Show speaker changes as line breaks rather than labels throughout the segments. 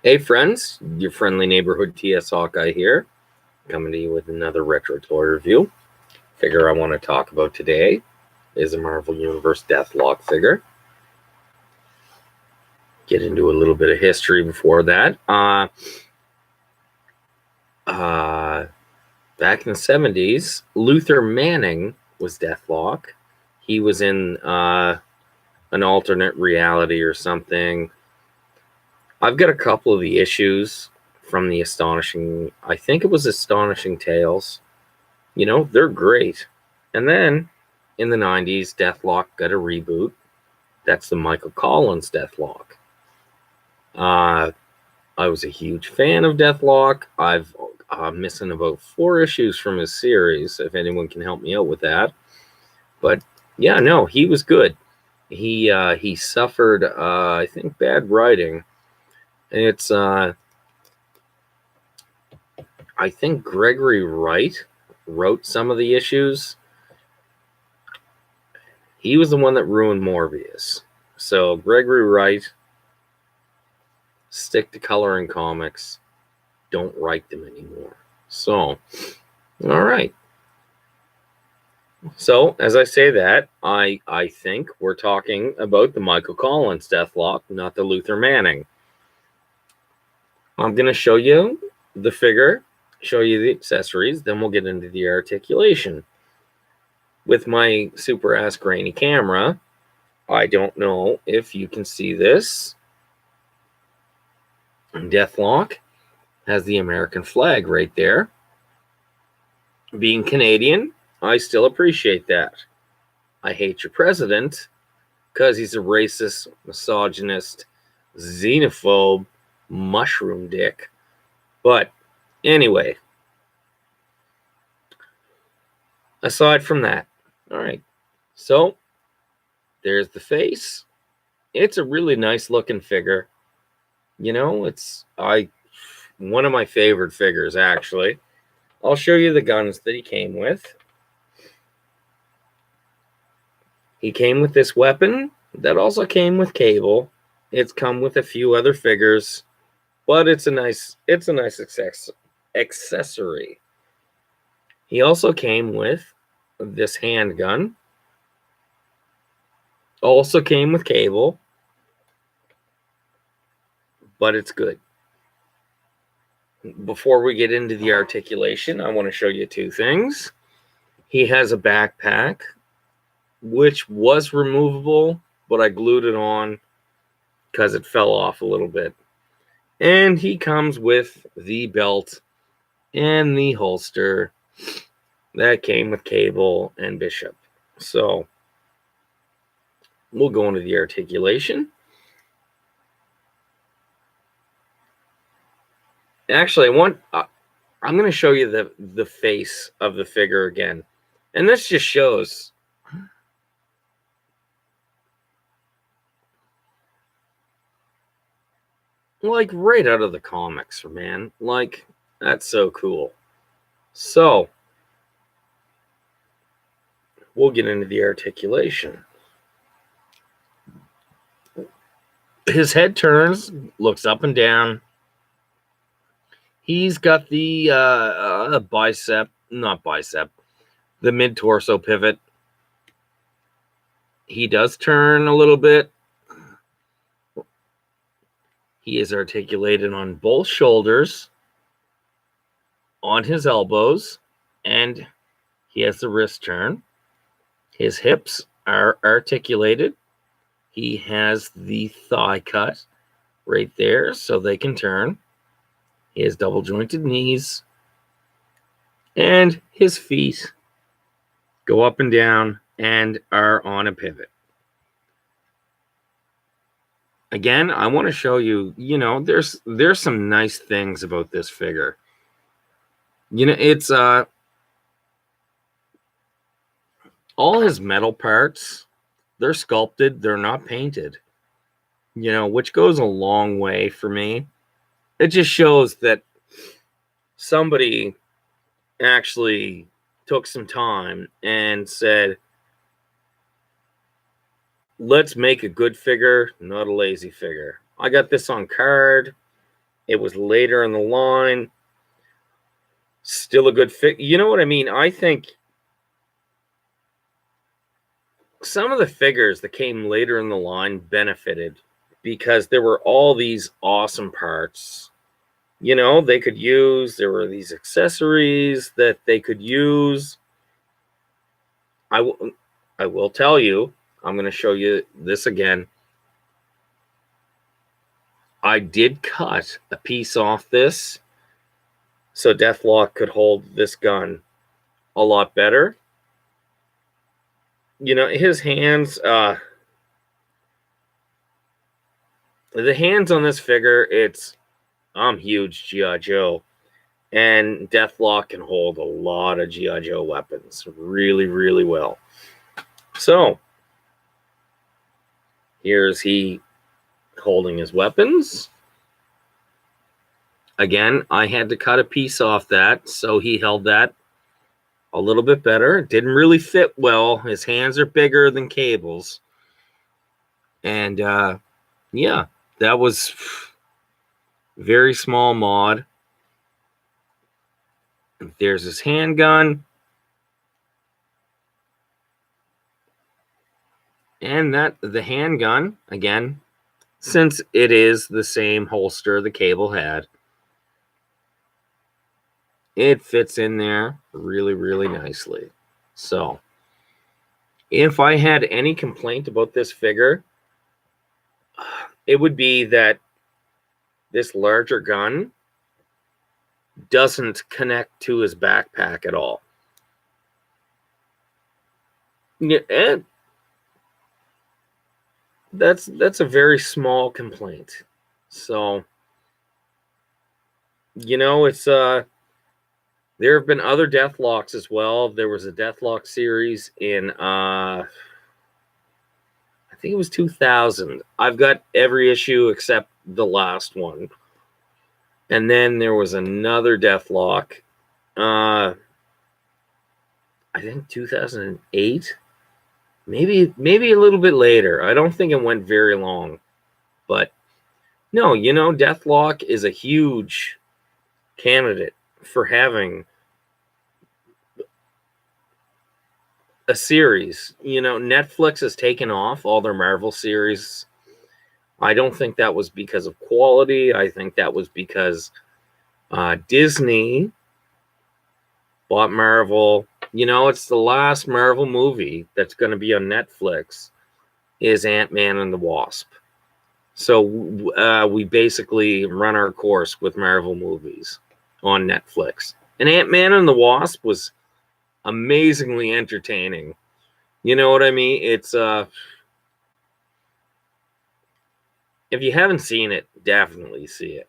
Hey friends, your friendly neighborhood TS Hawkeye here, coming to you with another retro toy review. Figure I want to talk about today is a Marvel Universe Deathlock figure. Get into a little bit of history before that. Back in the 70s, Luther Manning was Deathlock. He was in an alternate reality or something. I've got a couple of the issues from the I think it was Astonishing Tales. They're great. And then in the 90s, Deathlock got a reboot. That's the Michael Collins Deathlock. I was a huge fan of Deathlock. I've missing about 4 issues from his series, if anyone can help me out with that. But yeah, no, he was good. He suffered, I think, bad writing. It's I think Gregory Wright wrote some of the issues. He was the one that ruined Morbius. So Gregory Wright, stick to coloring comics. Don't write them anymore. So, all right. So, as I say that, I think we're talking about the Michael Collins Deathlock, not the Luther Manning. I'm going to show you the figure, show you the accessories, then we'll get into the articulation. With my super ass grainy camera, I don't know if you can see this. Deathlock has the American flag right there. Being Canadian, I still appreciate that. I hate your president because he's a racist, misogynist, xenophobe, mushroom dick. But anyway, aside from that, all right. So there's the face. It's a really nice looking figure. It's one of my favorite figures actually. I'll show you the guns that he came with. He came with this weapon that also came with Cable. It's come with a few other figures, but it's a nice accessory. He also came with this handgun. Also came with Cable, but it's good. Before we get into the articulation, I want to show you 2 things. He has a backpack, which was removable, but I glued it on because it fell off a little bit. And he comes with the belt and the holster that came with Cable and Bishop. So we'll go into the articulation. Actually, I'm going to show you the face of the figure again. And this just shows like right out of the comics, man. Like, that's so cool. So we'll get into the articulation. His head turns, looks up and down. He's got the the mid-torso pivot. He does turn a little bit. He is articulated on both shoulders, on his elbows, and he has the wrist turn. His hips are articulated. He has the thigh cut right there so they can turn. He has double jointed knees. And his feet go up and down and are on a pivot. Again, I want to show you, there's some nice things about this figure. It's all his metal parts, they're sculpted, they're not painted. Which goes a long way for me. It just shows that somebody actually took some time and said, let's make a good figure, not a lazy figure. I got this on card. It was later in the line. Still a good fit. You know what I mean? I think some of the figures that came later in the line benefited because there were all these awesome parts, they could use. There were these accessories that they could use. I will tell you, I'm going to show you this again. I did cut a piece off this so Deathok could hold this gun a lot better. His hands, the hands on this figure, I'm huge G.I. Joe. And Deathok can hold a lot of G.I. Joe weapons really, really well. So, here's he holding his weapons. Again, I had to cut a piece off that, so he held that a little bit better. It didn't really fit well. His hands are bigger than Cable's. And, yeah, that was very small mod. There's his handgun. And the handgun, again, since it is the same holster the Cable had, it fits in there really, really nicely. So, if I had any complaint about this figure, it would be that this larger gun doesn't connect to his backpack at all. Yeah, and that's a very small complaint. So, it's there have been other Deathloks as well. There was a Deathok series in I think it was 2000. I've got every issue except the last one. And then there was another Deathok, I think 2008. Maybe a little bit later. I don't think it went very long. But no, Deathok is a huge candidate for having a series. Netflix has taken off all their Marvel series. I don't think that was because of quality. I think that was because Disney bought Marvel. It's the last Marvel movie that's going to be on Netflix is Ant-Man and the Wasp. So we basically run our course with Marvel movies on Netflix. And Ant-Man and the Wasp was amazingly entertaining. You know what I mean? It's if you haven't seen it, definitely see it.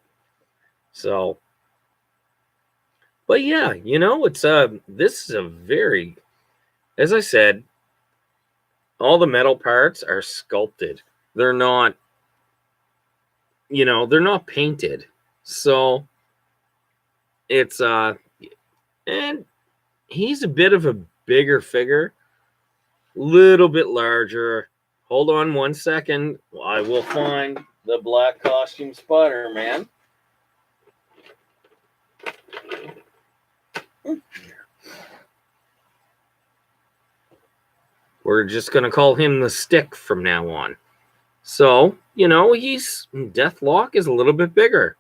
So, but yeah, it's this is a very, as I said, all the metal parts are sculpted. They're not, they're not painted. So it's and he's a bit of a bigger figure, little bit larger. Hold on one second. I will find the black costume Spider-Man. We're just going to call him the Stick from now on. So, Deathok is a little bit bigger.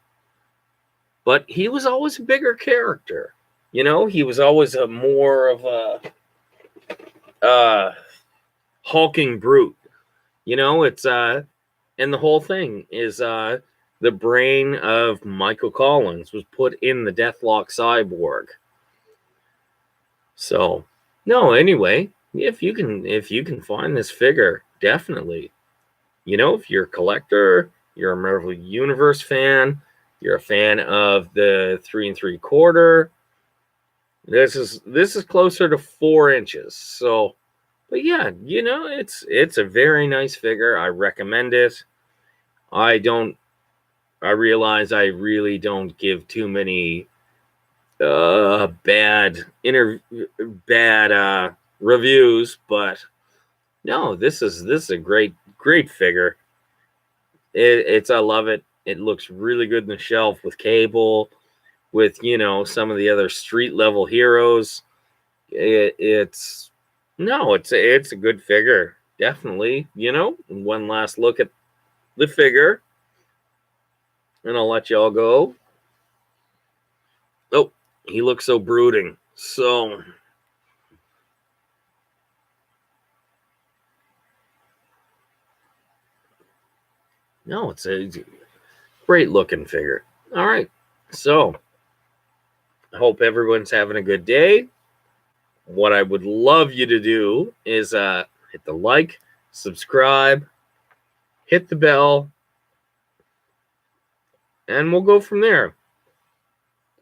But he was always a bigger character. He was always a more of a hulking brute. It's and the whole thing is the brain of Michael Collins was put in the Deathok cyborg. So, no, anyway, if you can find this figure, definitely. If you're a collector, you're a Marvel Universe fan, you're a fan of the 3 3/4. This is closer to 4 inches. So, but yeah, it's a very nice figure. I recommend it. I realize I really don't give too many bad reviews, but no, this is a great figure. I love it. It looks really good in the shelf with Cable, with, some of the other street level heroes. It's a good figure. Definitely, One last look at the figure, and I'll let you all go. Oh, he looks so brooding. So, no, it's a great looking figure. All right. So, I hope everyone's having a good day. What I would love you to do is hit the like, subscribe, hit the bell, and we'll go from there.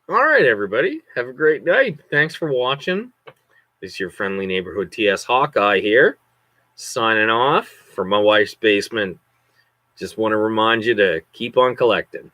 All right, everybody. Have a great night. Thanks for watching. This is your friendly neighborhood TS Hawkeye here, signing off from my wife's basement. Just want to remind you to keep on collecting.